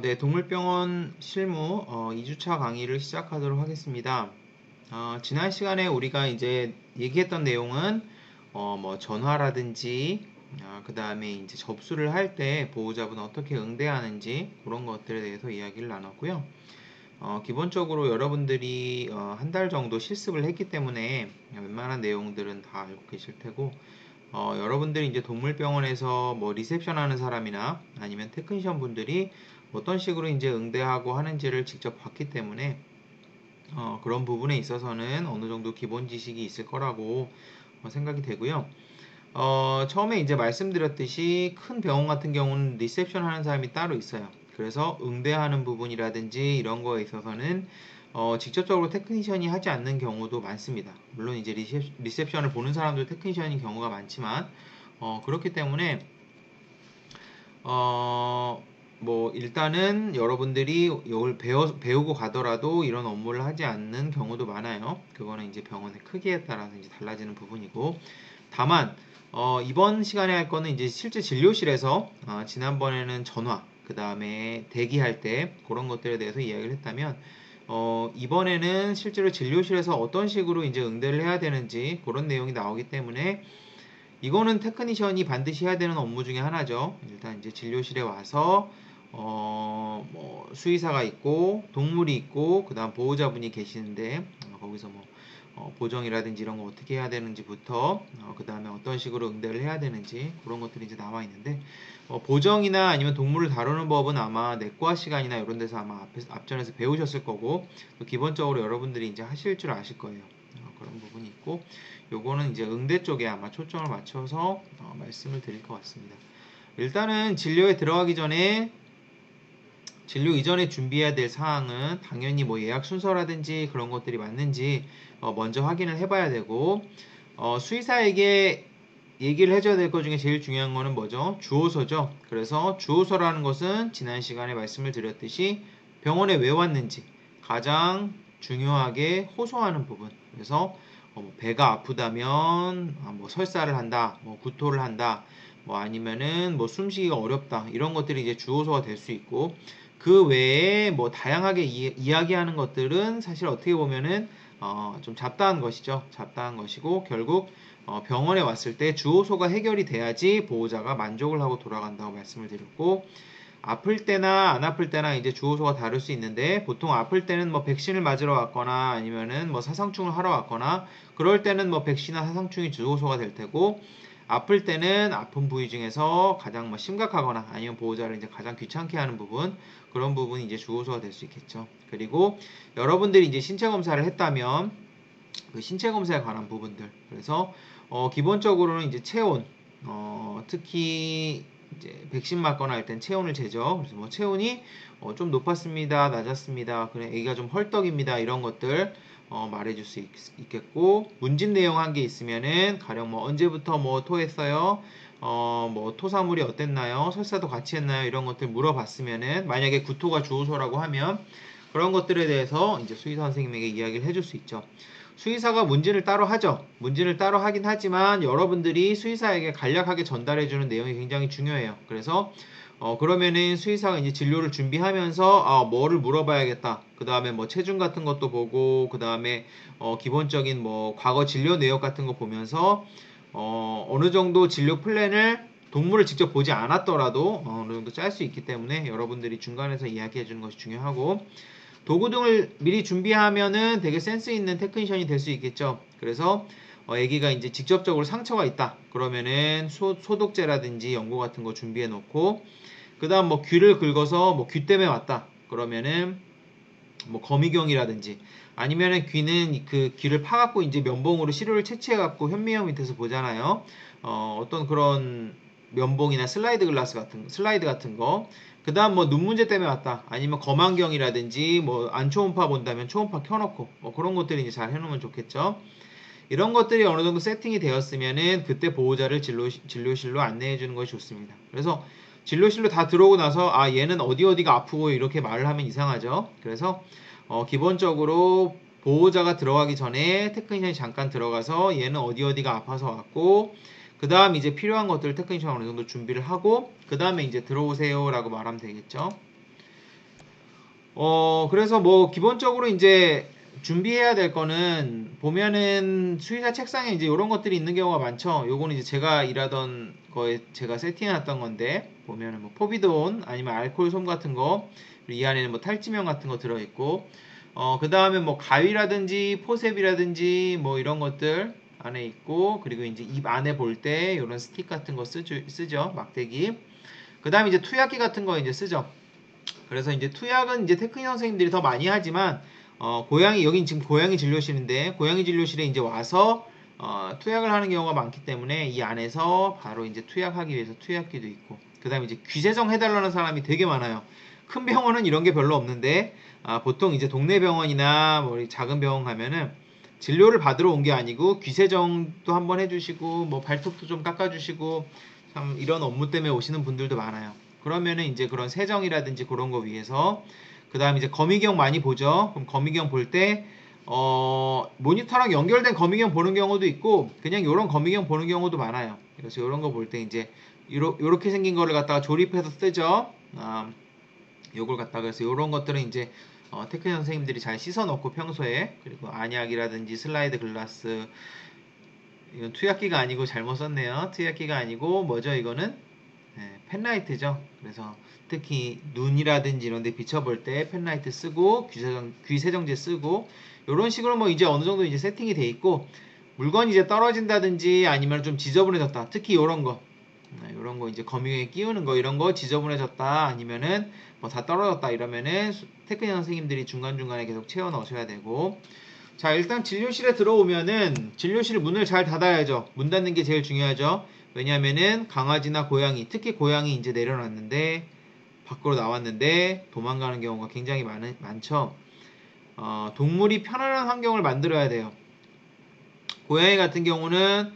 네, 동물병원 실무 2주차 강의를 시작하도록 하겠습니다. 지난 시간에 우리가 이제 얘기했던 내용은 뭐 전화라든지 그 다음에 이제 접수를 할 때 보호자분 어떻게 응대하는지 그런 것들에 대해서 이야기를 나눴고요. 기본적으로 여러분들이 한 달 정도 실습을 했기 때문에 웬만한 내용들은 다 알고 계실 테고 여러분들이 이제 동물병원에서 뭐 리셉션 하는 사람이나 아니면 테크니션 분들이 어떤 식으로 이제 응대하고 하는지를 직접 봤기 때문에 그런 부분에 있어서는 어느 정도 기본 지식이 있을 거라고 생각이 되고요. 처음에 이제 말씀드렸듯이 큰 병원 같은 경우는 리셉션 하는 사람이 따로 있어요. 그래서 응대하는 부분이라든지 이런 거에 있어서는 직접적으로 테크니션이 하지 않는 경우도 많습니다. 물론 이제 리셉션을 보는 사람도 테크니션인 경우가 많지만 그렇기 때문에 뭐 일단은 여러분들이 이걸 배우고 가더라도 이런 업무를 하지 않는 경우도 많아요. 그거는 이제 병원의 크기에 따라서 이제 달라지는 부분이고, 다만 이번 시간에 할 거는 이제 실제 진료실에서 지난번에는 전화, 그 다음에 대기할 때 그런 것들에 대해서 이야기를 했다면 이번에는 실제로 진료실에서 어떤 식으로 이제 응대를 해야 되는지 그런 내용이 나오기 때문에 이거는 테크니션이 반드시 해야 되는 업무 중에 하나죠. 일단 이제 진료실에 와서 뭐 수의사가 있고 동물이 있고 그다음 보호자분이 계시는데 거기서 뭐 보정이라든지 이런 거 어떻게 해야 되는지부터 그다음에 어떤 식으로 응대를 해야 되는지 그런 것들이 이제 나와 있는데 보정이나 아니면 동물을 다루는 법은 아마 내과 시간이나 이런 데서 아마 앞전에서 배우셨을 거고 또 기본적으로 여러분들이 이제 하실 줄 아실 거예요. 그런 부분이 있고 요거는 이제 응대 쪽에 아마 초점을 맞춰서 말씀을 드릴 것 같습니다. 일단은 진료에 들어가기 전에 진료 이전에 준비해야 될 사항은 당연히 뭐 예약 순서라든지 그런 것들이 맞는지 먼저 확인을 해봐야 되고 수의사에게 얘기를 해줘야 될 것 중에 제일 중요한 거는 뭐죠? 주호소죠. 그래서 주호소라는 것은 지난 시간에 말씀을 드렸듯이 병원에 왜 왔는지 가장 중요하게 호소하는 부분. 그래서 뭐 배가 아프다면 뭐 설사를 한다, 뭐 구토를 한다, 뭐 아니면은 뭐 숨쉬기가 어렵다 이런 것들이 이제 주호소가 될 수 있고 그 외에 뭐 다양하게 이야기하는 것들은 사실 어떻게 보면은 좀 잡다한 것이죠. 잡다한 것이고 결국 병원에 왔을 때 주호소가 해결이 돼야지 보호자가 만족을 하고 돌아간다고 말씀을 드렸고 아플 때나 안 아플 때나 이제 주호소가 다를 수 있는데 보통 아플 때는 뭐 백신을 맞으러 왔거나 아니면은 뭐 사상충을 하러 왔거나 그럴 때는 뭐 백신이나 사상충이 주호소가 될 테고 아플 때는 아픈 부위 중에서 가장 뭐 심각하거나 아니면 보호자를 이제 가장 귀찮게 하는 부분 그런 부분이 이제 주호소가 될 수 있겠죠. 그리고 여러분들이 이제 신체 검사를 했다면 그 신체 검사에 관한 부분들 그래서 기본적으로는 이제 체온 특히 이제 백신 맞거나 할 땐 체온을 재죠. 그래서 뭐 체온이 좀 높았습니다, 낮았습니다. 그냥 애기가 좀 헐떡입니다. 이런 것들 말해줄 수 있겠고 문진 내용 한 게 있으면은 가령 뭐 언제부터 뭐 토했어요. 뭐 토사물이 어땠나요? 설사도 같이 했나요? 이런 것들 물어봤으면은 만약에 구토가 주호소라고 하면 그런 것들에 대해서 이제 수의사 선생님에게 이야기를 해줄 수 있죠. 수의사가 문진을 따로 하죠. 문진을 따로 하긴 하지만 여러분들이 수의사에게 간략하게 전달해주는 내용이 굉장히 중요해요. 그래서 그러면은 수의사가 이제 진료를 준비하면서 뭐를 물어봐야겠다. 그 다음에 뭐 체중 같은 것도 보고 그 다음에 기본적인 뭐 과거 진료 내역 같은 거 보면서 어느 정도 진료 플랜을 동물을 직접 보지 않았더라도 어느 정도 짤 수 있기 때문에 여러분들이 중간에서 이야기해 주는 것이 중요하고 도구 등을 미리 준비하면은 되게 센스 있는 테크니션이 될 수 있겠죠. 그래서 애기가 이제 직접적으로 상처가 있다. 그러면은 소독제라든지 연고 같은 거 준비해 놓고 그 다음 뭐 귀를 긁어서 뭐 귀 때문에 왔다. 그러면은 뭐 거미경이라든지 아니면은 귀는 그 귀를 파갖고 이제 면봉으로 시료를 채취해갖고 현미경 밑에서 보잖아요. 어떤 그런 면봉이나 슬라이드 같은 거. 그 다음 뭐 눈 문제 때문에 왔다. 아니면 거만경이라든지 뭐 안초음파 본다면 초음파 켜놓고 뭐 그런 것들이 이제 잘 해놓으면 좋겠죠. 이런 것들이 어느 정도 세팅이 되었으면은 그때 보호자를 진료실로 안내해 주는 것이 좋습니다. 그래서 진료실로 다 들어오고 나서 얘는 어디 어디가 아프고 이렇게 말을 하면 이상하죠. 그래서 기본적으로 보호자가 들어가기 전에 테크니션이 잠깐 들어가서 얘는 어디 어디가 아파서 왔고 그 다음 이제 필요한 것들을 테크니션이 어느 정도 준비를 하고 그 다음에 이제 들어오세요라고 말하면 되겠죠. 그래서 뭐 기본적으로 이제 준비해야 될 거는 보면은 수의사 책상에 이제 이런 것들이 있는 경우가 많죠. 요거는 이제 제가 일하던 거에 제가 세팅해 놨던 건데 보면은 뭐 포비돈 아니면 알코올 솜 같은 거, 그리고 이 안에는 뭐 탈지면 같은 거 들어 있고, 그 다음에 뭐 가위라든지 포셉이라든지 뭐 이런 것들 안에 있고, 그리고 이제 입 안에 볼 때 이런 스틱 같은 거 쓰죠. 막대기. 그 다음에 이제 투약기 같은 거 이제 쓰죠. 그래서 이제 투약은 이제 테크니션 선생님들이 더 많이 하지만, 여긴 지금 고양이 진료실인데, 고양이 진료실에 이제 와서, 투약을 하는 경우가 많기 때문에 이 안에서 바로 이제 투약하기 위해서 투약기도 있고, 그 다음에 이제 귀세정 해달라는 사람이 되게 많아요. 큰 병원은 이런 게 별로 없는데, 보통 이제 동네 병원이나 뭐 작은 병원 가면은 진료를 받으러 온 게 아니고 귀세정도 한번 해주시고, 뭐 발톱도 좀 깎아주시고, 참 이런 업무 때문에 오시는 분들도 많아요. 그러면은 이제 그런 세정이라든지 그런 거 위해서, 그 다음에 이제 거미경 많이 보죠. 그럼 거미경 볼 때, 모니터랑 연결된 거미경 보는 경우도 있고, 그냥 요런 거미경 보는 경우도 많아요. 그래서 요런 거 볼 때 이제, 요렇게 생긴 거를 갖다가 조립해서 쓰죠. 요걸 갖다가 해서 요런 것들은 이제, 테크니션 선생님들이 잘 씻어 놓고 평소에, 그리고 안약이라든지 슬라이드 글라스, 이건 투약기가 아니고 잘못 썼네요. 투약기가 아니고 뭐죠 이거는? 네, 펜라이트죠. 그래서 특히 눈이라든지 이런 데 비춰볼 때 펜라이트 쓰고 귀세정제 쓰고 이런 식으로 뭐 이제 어느 정도 이제 세팅이 돼 있고, 물건이 이제 떨어진다든지 아니면 좀 지저분해졌다. 특히 이런 거. 이런 거 이제 거미에 끼우는 거 이런 거 지저분해졌다 아니면은 뭐 다 떨어졌다 이러면은 테크니션 선생님들이 중간중간에 계속 채워 넣으셔야 되고, 자, 일단 진료실에 들어오면은 진료실 문을 잘 닫아야죠. 문 닫는 게 제일 중요하죠. 왜냐면은 강아지나 고양이, 특히 고양이 이제 내려놨는데 밖으로 나왔는데 도망가는 경우가 굉장히 많죠. 동물이 편안한 환경을 만들어야 돼요. 고양이 같은 경우는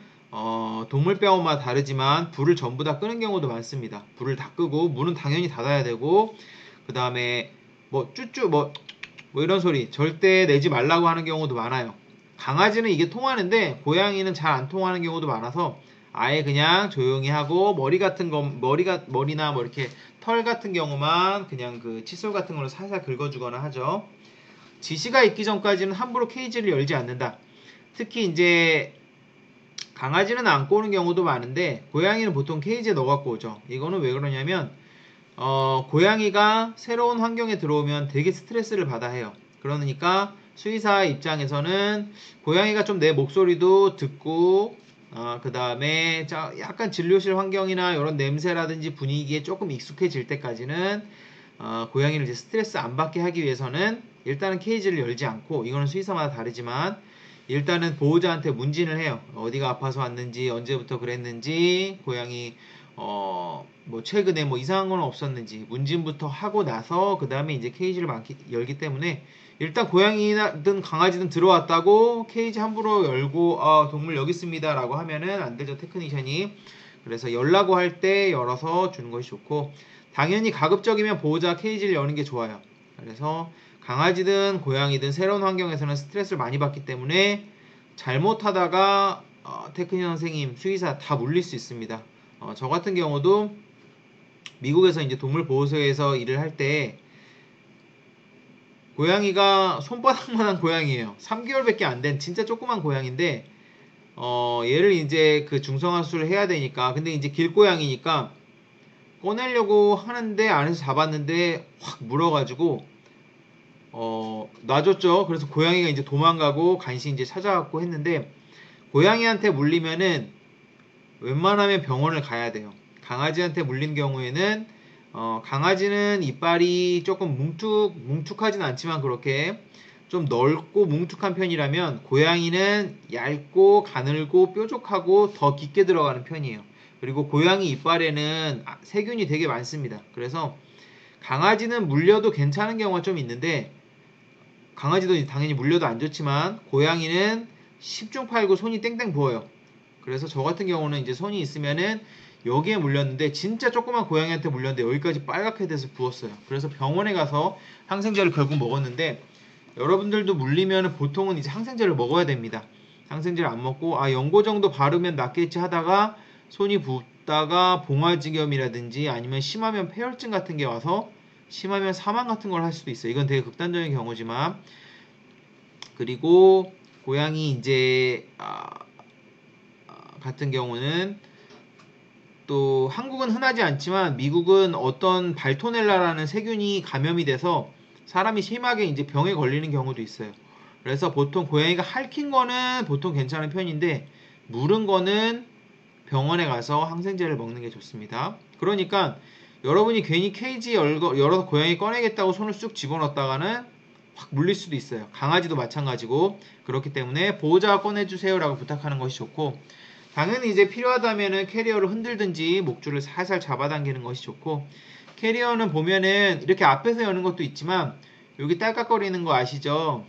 동물병원마다 다르지만 불을 전부 다 끄는 경우도 많습니다. 불을 다 끄고 문은 당연히 닫아야 되고, 그 다음에 뭐 쭈쭈 뭐 이런 소리 절대 내지 말라고 하는 경우도 많아요. 강아지는 이게 통하는데 고양이는 잘 안 통하는 경우도 많아서 아예 그냥 조용히 하고, 머리 같은 거 머리나 뭐 이렇게 털 같은 경우만 그냥 그 칫솔 같은 걸로 살살 긁어주거나 하죠. 지시가 있기 전까지는 함부로 케이지를 열지 않는다. 특히 이제 강아지는 안고 오는 경우도 많은데 고양이는 보통 케이지에 넣어 갖고 오죠. 이거는 왜 그러냐면 고양이가 새로운 환경에 들어오면 되게 스트레스를 받아 해요. 그러니까 수의사 입장에서는 고양이가 좀 내 목소리도 듣고, 그 다음에 약간 진료실 환경이나 이런 냄새라든지 분위기에 조금 익숙해질 때까지는, 고양이를 이제 스트레스 안 받게 하기 위해서는 일단은 케이지를 열지 않고, 이거는 수의사마다 다르지만 일단은 보호자한테 문진을 해요. 어디가 아파서 왔는지, 언제부터 그랬는지, 고양이 뭐 최근에 뭐 이상한 건 없었는지 문진부터 하고 나서 그 다음에 이제 케이지를 열기 때문에, 일단 고양이든 강아지든 들어왔다고 케이지 함부로 열고 동물 여기 있습니다 라고 하면은 안 되죠, 테크니션이. 그래서 열라고 할 때 열어서 주는 것이 좋고, 당연히 가급적이면 보호자 케이지를 여는 게 좋아요. 그래서 강아지든 고양이든 새로운 환경에서는 스트레스를 많이 받기 때문에 잘못하다가 테크니션 선생님, 수의사 다 물릴 수 있습니다. 저 같은 경우도 미국에서 이제 동물보호소에서 일을 할 때 고양이가 손바닥만한 고양이에요. 3개월밖에 안 된 진짜 조그만 고양인데, 얘를 이제 그 중성화수를 해야 되니까, 근데 이제 길고양이니까 꺼내려고 하는데 안에서 잡았는데 확 물어가지고 놔줬죠. 그래서 고양이가 이제 도망가고 간신히 이제 찾아왔고 했는데, 고양이한테 물리면은 웬만하면 병원을 가야 돼요. 강아지한테 물린 경우에는 강아지는 이빨이 조금 뭉툭하진 않지만 그렇게 좀 넓고 뭉툭한 편이라면, 고양이는 얇고 가늘고 뾰족하고 더 깊게 들어가는 편이에요. 그리고 고양이 이빨에는 세균이 되게 많습니다. 그래서 강아지는 물려도 괜찮은 경우가 좀 있는데, 강아지도 당연히 물려도 안 좋지만 고양이는 10중 8구 손이 땡땡 부어요. 그래서 저 같은 경우는 이제 손이 있으면은 여기에 물렸는데, 진짜 조그만 고양이한테 물렸는데 여기까지 빨갛게 돼서 부었어요. 그래서 병원에 가서 항생제를 결국 먹었는데, 여러분들도 물리면 보통은 이제 항생제를 먹어야 됩니다. 항생제를 안 먹고 연고 정도 바르면 낫겠지 하다가 손이 붓다가 봉화지겸이라든지 아니면 심하면 폐혈증 같은 게 와서 심하면 사망 같은 걸 할 수도 있어요. 이건 되게 극단적인 경우지만. 그리고 고양이 이제 같은 경우는 또 한국은 흔하지 않지만 미국은 어떤 발토넬라라는 세균이 감염이 돼서 사람이 심하게 이제 병에 걸리는 경우도 있어요. 그래서 보통 고양이가 핥힌 거는 보통 괜찮은 편인데 물은 거는 병원에 가서 항생제를 먹는 게 좋습니다. 그러니까 여러분이 괜히 케이지 열어서 고양이 꺼내겠다고 손을 쑥 집어넣었다가는 확 물릴 수도 있어요. 강아지도 마찬가지고 그렇기 때문에 보호자가 꺼내주세요라고 부탁하는 것이 좋고 당연히 이제 필요하다면은 캐리어를 흔들든지 목줄을 살살 잡아당기는 것이 좋고 캐리어는 보면은 이렇게 앞에서 여는 것도 있지만 여기 딸깍거리는 거 아시죠?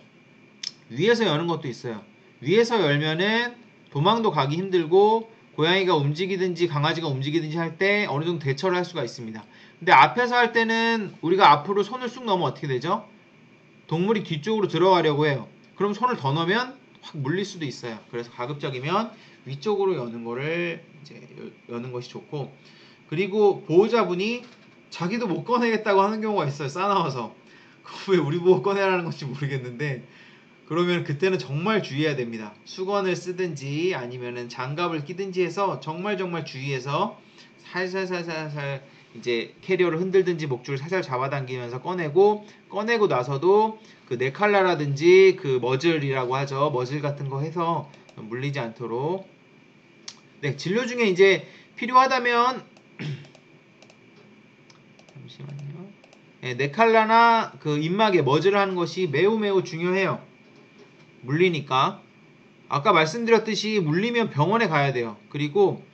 위에서 여는 것도 있어요. 위에서 열면은 도망도 가기 힘들고 고양이가 움직이든지 강아지가 움직이든지 할 때 어느 정도 대처를 할 수가 있습니다. 근데 앞에서 할 때는 우리가 앞으로 손을 쑥 넣으면 어떻게 되죠? 동물이 뒤쪽으로 들어가려고 해요. 그럼 손을 더 넣으면 확 물릴 수도 있어요. 그래서 가급적이면 위쪽으로 여는 거를 이제 여는 것이 좋고 그리고 보호자분이 자기도 못 꺼내겠다고 하는 경우가 있어요. 싸나워서. 왜 우리 보고 꺼내라는 건지 모르겠는데 그러면 그때는 정말 주의해야 됩니다. 수건을 쓰든지 아니면은 장갑을 끼든지 해서 정말 주의해서 살살살살살 이제 캐리어를 흔들든지 목줄을 살살 잡아당기면서 꺼내고 나서도 그 네칼라라든지 그 머즐이라고 하죠. 머즐 같은 거 해서 물리지 않도록 네, 진료 중에 이제 필요하다면 잠시만요. 네, 네칼라나 그 입막에 머즐을 하는 것이 매우 중요해요. 물리니까. 아까 말씀드렸듯이 물리면 병원에 가야 돼요. 그리고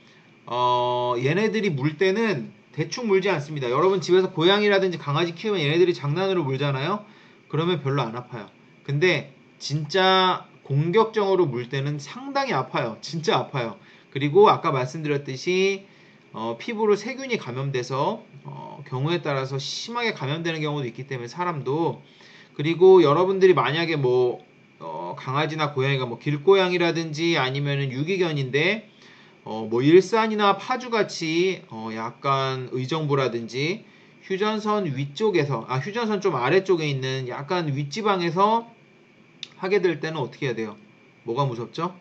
얘네들이 물 때는 대충 물지 않습니다. 여러분 집에서 고양이라든지 강아지 키우면 얘네들이 장난으로 물잖아요. 그러면 별로 안 아파요. 근데 진짜 공격적으로 물 때는 상당히 아파요. 진짜 아파요. 그리고 아까 말씀드렸듯이 피부로 세균이 감염돼서 경우에 따라서 심하게 감염되는 경우도 있기 때문에 사람도 그리고 여러분들이 만약에 뭐 강아지나 고양이가 뭐 길고양이라든지 아니면은 유기견인데 뭐 일산이나 파주같이 약간 의정부라든지 휴전선 위쪽에서 휴전선 좀 아래쪽에 있는 약간 윗지방에서 하게 될 때는 어떻게 해야 돼요? 뭐가 무섭죠?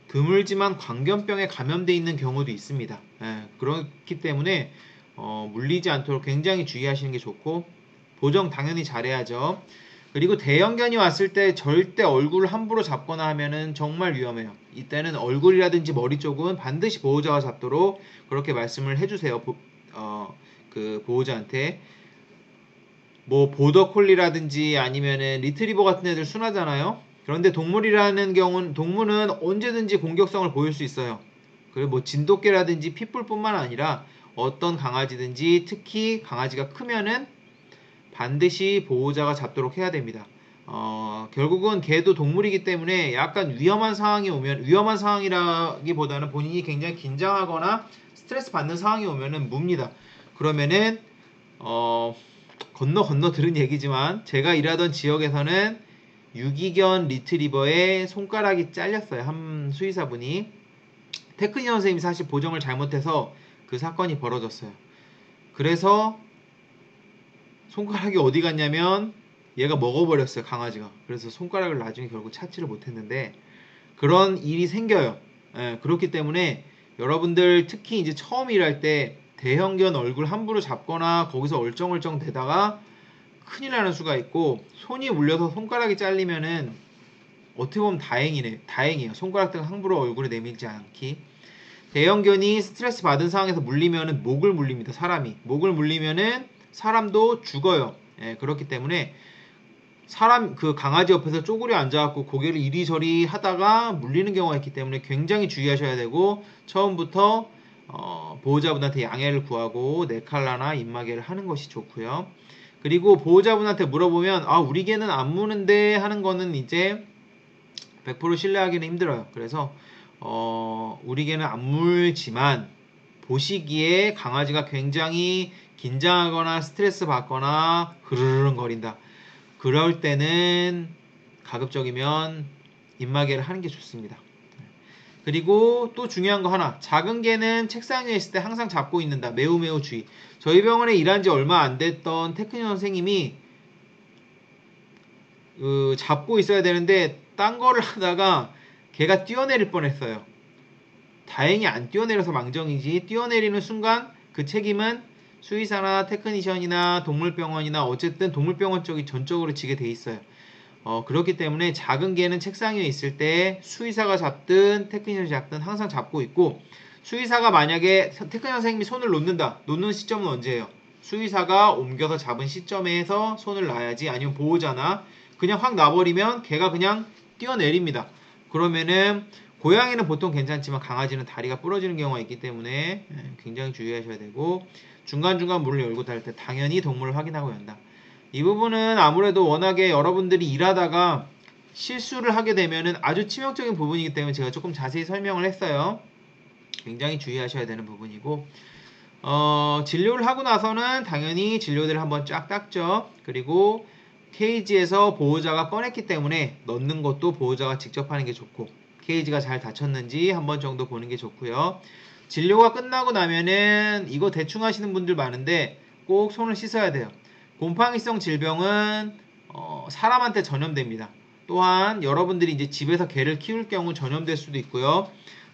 드물지만 광견병에 감염돼 있는 경우도 있습니다. 예, 그렇기 때문에 물리지 않도록 굉장히 주의하시는 게 좋고 보정 당연히 잘해야죠. 그리고 대형견이 왔을 때 절대 얼굴을 함부로 잡거나 하면은 정말 위험해요. 이때는 얼굴이라든지 머리 쪽은 반드시 보호자가 잡도록 그렇게 말씀을 해주세요. 그 보호자한테. 뭐 보더콜리라든지 아니면은 리트리버 같은 애들 순하잖아요. 그런데 동물은 언제든지 공격성을 보일 수 있어요. 그리고 뭐 진돗개라든지 핏불뿐만 아니라 어떤 강아지든지 특히 강아지가 크면은 반드시 보호자가 잡도록 해야 됩니다. 결국은 개도 동물이기 때문에 약간 위험한 상황이 오면 위험한 상황이라기보다는 본인이 굉장히 긴장하거나 스트레스 받는 상황이 오면은 뭅니다. 그러면은 건너 들은 얘기지만 제가 일하던 지역에서는 유기견 리트리버의 손가락이 잘렸어요. 한 수의사분이 테크니션 선생님이 사실 보정을 잘못해서 그 사건이 벌어졌어요. 그래서 손가락이 어디 갔냐면 얘가 먹어버렸어요. 강아지가. 그래서 손가락을 나중에 결국 찾지를 못했는데 그런 일이 생겨요. 예, 그렇기 때문에 여러분들 특히 이제 처음 일할 때 대형견 얼굴 함부로 잡거나 거기서 얼쩡얼쩡 대다가 큰일 나는 수가 있고 손이 물려서 손가락이 잘리면은 어떻게 보면 다행이에요. 손가락 등 함부로 얼굴에 내밀지 않기. 대형견이 스트레스 받은 상황에서 물리면은 목을 물립니다. 사람이 목을 물리면은 사람도 죽어요. 예, 그렇기 때문에 그 강아지 옆에서 쪼그려 앉아갖고 고개를 이리저리 하다가 물리는 경우가 있기 때문에 굉장히 주의하셔야 되고 처음부터 보호자분한테 양해를 구하고 네칼라나 입마개를 하는 것이 좋고요. 그리고 보호자분한테 물어보면 우리 개는 안 무는데 하는 거는 이제 100% 신뢰하기는 힘들어요. 그래서 우리 개는 안 물지만 보시기에 강아지가 굉장히 긴장하거나 스트레스 받거나 흐르릉거린다. 그럴 때는 가급적이면 입마개를 하는 게 좋습니다. 그리고 또 중요한 거 하나, 작은 개는 책상 위에 있을 때 항상 잡고 있는다. 매우 매우 주의. 저희 병원에 일한 지 얼마 안 됐던 테크니션 선생님이 잡고 있어야 되는데 딴 거를 하다가 걔가 뛰어내릴 뻔했어요. 다행히 안 뛰어내려서 망정이지, 뛰어내리는 순간 그 책임은 수의사나 테크니션이나 동물병원이나 어쨌든 동물병원 쪽이 전적으로 지게 돼 있어요. 그렇기 때문에 작은 개는 책상 위에 있을 때 수의사가 잡든 테크니션이 잡든 항상 잡고 있고, 수의사가 만약에 테크니션 선생님이 손을 놓는다. 놓는 시점은 언제예요? 수의사가 옮겨서 잡은 시점에서 손을 놔야지. 아니면 보호자나 그냥 확 놔버리면 개가 그냥 뛰어내립니다. 그러면은 고양이는 보통 괜찮지만 강아지는 다리가 부러지는 경우가 있기 때문에 굉장히 주의하셔야 되고, 중간중간 문을 열고 닫을 때 당연히 동물을 확인하고 연다. 이 부분은 아무래도 워낙에 여러분들이 일하다가 실수를 하게 되면은 아주 치명적인 부분이기 때문에 제가 조금 자세히 설명을 했어요. 굉장히 주의하셔야 되는 부분이고, 진료를 하고 나서는 당연히 진료대를 한번 쫙 닦죠. 그리고 케이지에서 보호자가 꺼냈기 때문에 넣는 것도 보호자가 직접 하는 게 좋고, 케이지가 잘 닫혔는지 한 번 정도 보는 게 좋고요. 진료가 끝나고 나면은 이거 대충 하시는 분들 많은데 꼭 손을 씻어야 돼요. 곰팡이성 질병은 사람한테 전염됩니다. 또한 여러분들이 이제 집에서 개를 키울 경우 전염될 수도 있고요.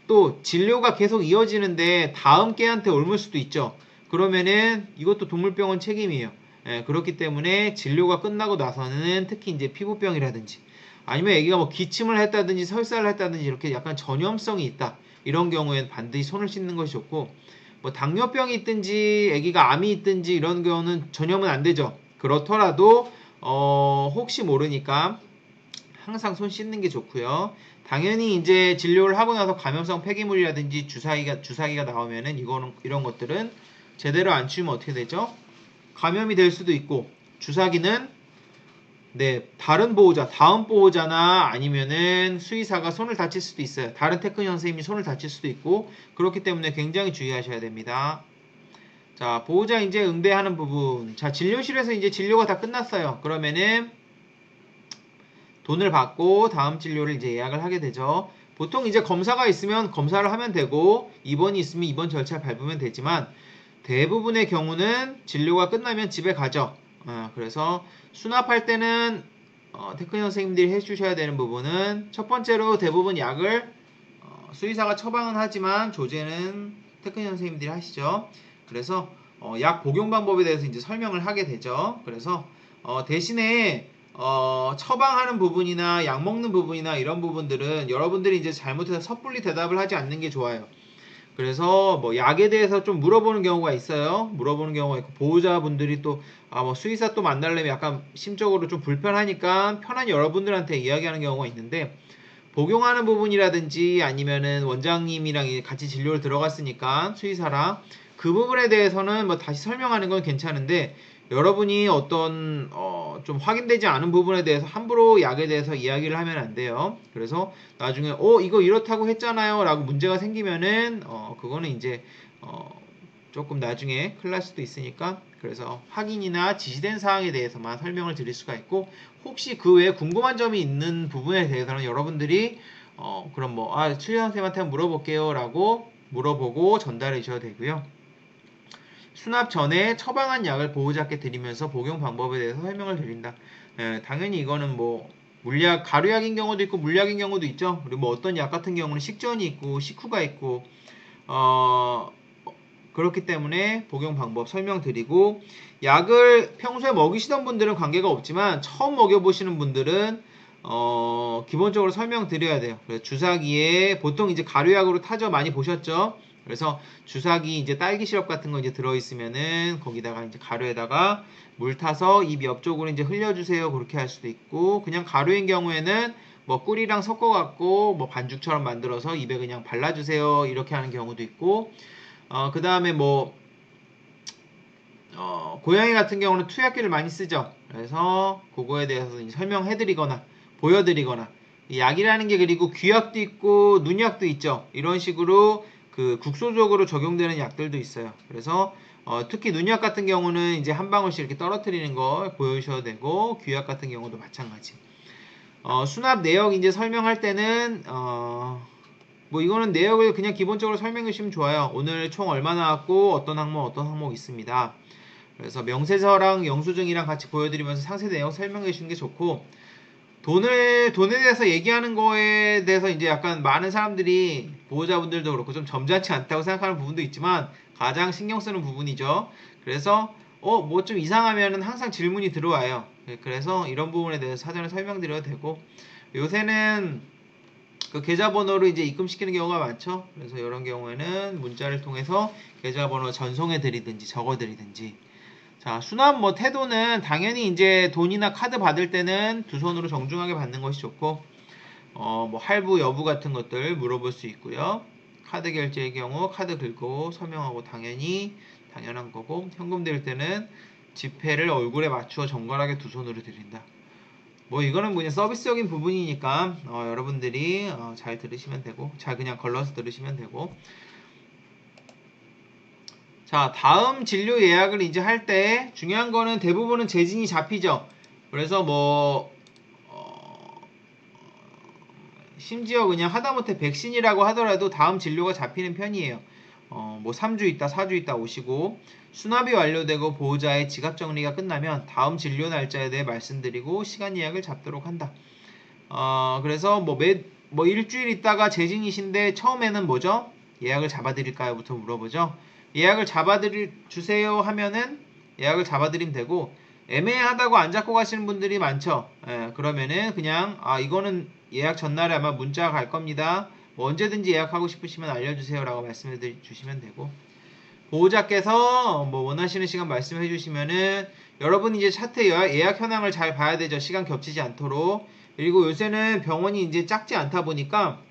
또 진료가 계속 이어지는데 다음 개한테 옮을 수도 있죠. 그러면은 이것도 동물병원 책임이에요. 그렇기 때문에 진료가 끝나고 나서는 특히 이제 피부병이라든지 아니면 애기가 뭐 기침을 했다든지 설사를 했다든지 이렇게 약간 전염성이 있다. 이런 경우에는 반드시 손을 씻는 것이 좋고, 뭐 당뇨병이 있든지 애기가 암이 있든지 이런 경우는 전염은 안 되죠. 그렇더라도 혹시 모르니까 항상 손 씻는 게 좋고요. 당연히 이제 진료를 하고 나서 감염성 폐기물이라든지 주사기가 나오면은 이런 것들은 제대로 안 치우면 어떻게 되죠? 감염이 될 수도 있고, 주사기는 다른 보호자, 다음 보호자나 아니면은 수의사가 손을 다칠 수도 있어요. 다른 테크니션 선생님이 손을 다칠 수도 있고, 그렇기 때문에 굉장히 주의하셔야 됩니다. 자, 보호자 이제 응대하는 부분. 자, 진료실에서 이제 진료가 다 끝났어요. 그러면은 돈을 받고 다음 진료를 이제 예약을 하게 되죠. 보통 이제 검사가 있으면 검사를 하면 되고, 입원이 있으면 입원 절차를 밟으면 되지만, 대부분의 경우는 진료가 끝나면 집에 가죠. 그래서 수납할 때는 테크니션 선생님들이 해주셔야 되는 부분은, 첫 번째로 대부분 약을 수의사가 처방은 하지만 조제는 테크니션 선생님들이 하시죠. 그래서 약 복용 방법에 대해서 이제 설명을 하게 되죠. 그래서 대신에 처방하는 부분이나 약 먹는 부분이나 이런 부분들은 여러분들이 이제 잘못해서 섣불리 대답을 하지 않는 게 좋아요. 그래서 뭐 약에 대해서 좀 물어보는 경우가 있어요. 물어보는 경우가 있고, 보호자분들이 또 뭐 수의사 또 만나려면 약간 심적으로 좀 불편하니까 편한 여러분들한테 이야기하는 경우가 있는데, 복용하는 부분이라든지 아니면은 원장님이랑 같이 진료를 들어갔으니까 수의사랑 그 부분에 대해서는 뭐 다시 설명하는 건 괜찮은데, 여러분이 어떤 좀 확인되지 않은 부분에 대해서 함부로 약에 대해서 이야기를 하면 안 돼요. 그래서 나중에 이거 이렇다고 했잖아요 라고 문제가 생기면은 그거는 이제 조금 나중에 큰일 날 수도 있으니까, 그래서 확인이나 지시된 사항에 대해서만 설명을 드릴 수가 있고, 혹시 그 외에 궁금한 점이 있는 부분에 대해서는 여러분들이 그럼 추리사 선생님한테 한번 물어볼게요 라고 물어보고 전달해 주셔도 되고요. 수납 전에 처방한 약을 보호자께 드리면서 복용 방법에 대해서 설명을 드린다. 당연히 이거는 뭐 물약, 가루약인 경우도 있고 물약인 경우도 있죠. 그리고 뭐 어떤 약 같은 경우는 식전이 있고 식후가 있고 그렇기 때문에 복용 방법 설명드리고, 약을 평소에 먹이시던 분들은 관계가 없지만 처음 먹여보시는 분들은 기본적으로 설명드려야 돼요. 그래서 주사기에 보통 이제 가루약으로 타죠. 많이 보셨죠? 그래서 주사기 이제 딸기 시럽 같은 거 이제 들어있으면은 거기다가 이제 가루에다가 물 타서 입 옆쪽으로 이제 흘려주세요. 그렇게 할 수도 있고, 그냥 가루인 경우에는 뭐 꿀이랑 섞어갖고 뭐 반죽처럼 만들어서 입에 그냥 발라주세요. 이렇게 하는 경우도 있고, 그 다음에 고양이 같은 경우는 투약기를 많이 쓰죠. 그래서 그거에 대해서 이제 설명해드리거나 보여드리거나, 약이라는 게 그리고 귀약도 있고 눈약도 있죠. 이런 식으로 그 국소적으로 적용되는 약들도 있어요. 그래서 특히 눈약 같은 경우는 이제 한 방울씩 이렇게 떨어뜨리는 거 보여주셔도 되고, 귀약 같은 경우도 마찬가지. 수납 내역 이제 설명할 때는 뭐 이거는 내역을 그냥 기본적으로 설명해 주시면 좋아요. 오늘 총 얼마 나왔고 어떤 항목 있습니다. 그래서 명세서랑 영수증이랑 같이 보여드리면서 상세 내용 설명해 주시는 게 좋고, 돈에 대해서 얘기하는 거에 대해서 이제 약간 많은 사람들이 보호자분들도 그렇고 좀 점잖지 않다고 생각하는 부분도 있지만 가장 신경 쓰는 부분이죠. 그래서 뭐 좀 이상하면은 항상 질문이 들어와요. 그래서 이런 부분에 대해서 사전에 설명드려도 되고, 요새는 그 계좌번호로 이제 입금시키는 경우가 많죠. 그래서 이런 경우에는 문자를 통해서 계좌번호 전송해 드리든지 적어 드리든지. 자, 수납 뭐 태도는 당연히 이제 돈이나 카드 받을 때는 두 손으로 정중하게 받는 것이 좋고, 뭐 할부 여부 같은 것들 물어볼 수 있고요. 카드 결제의 경우 카드 긁고 서명하고 당연한 거고, 현금 드릴 때는 지폐를 얼굴에 맞추어 정갈하게 두 손으로 드린다. 뭐 이거는 그냥 서비스적인 부분이니까 여러분들이 잘 들으시면 되고, 잘 그냥 걸러서 들으시면 되고. 자, 다음 진료 예약을 이제 할 때 중요한 거는 대부분은 재진이 잡히죠. 그래서 뭐 심지어 그냥 하다못해 백신이라고 하더라도 다음 진료가 잡히는 편이에요. 뭐 3주 있다 4주 있다 오시고, 수납이 완료되고 보호자의 지갑 정리가 끝나면 다음 진료 날짜에 대해 말씀드리고 시간 예약을 잡도록 한다. 그래서 뭐 일주일 있다가 재진이신데 처음에는 뭐죠? 예약을 잡아드릴까요? 부터 물어보죠. 예약을 주세요 하면은 예약을 잡아드리면 되고, 애매하다고 안 잡고 가시는 분들이 많죠. 그러면은 그냥 이거는 예약 전날에 아마 문자가 갈 겁니다. 뭐 언제든지 예약하고 싶으시면 알려주세요 라고 말씀해 주시면 되고, 보호자께서 뭐 원하시는 시간 말씀해 주시면은 여러분이 이제 차트 예약 현황을 잘 봐야 되죠. 시간 겹치지 않도록. 그리고 요새는 병원이 이제 작지 않다 보니까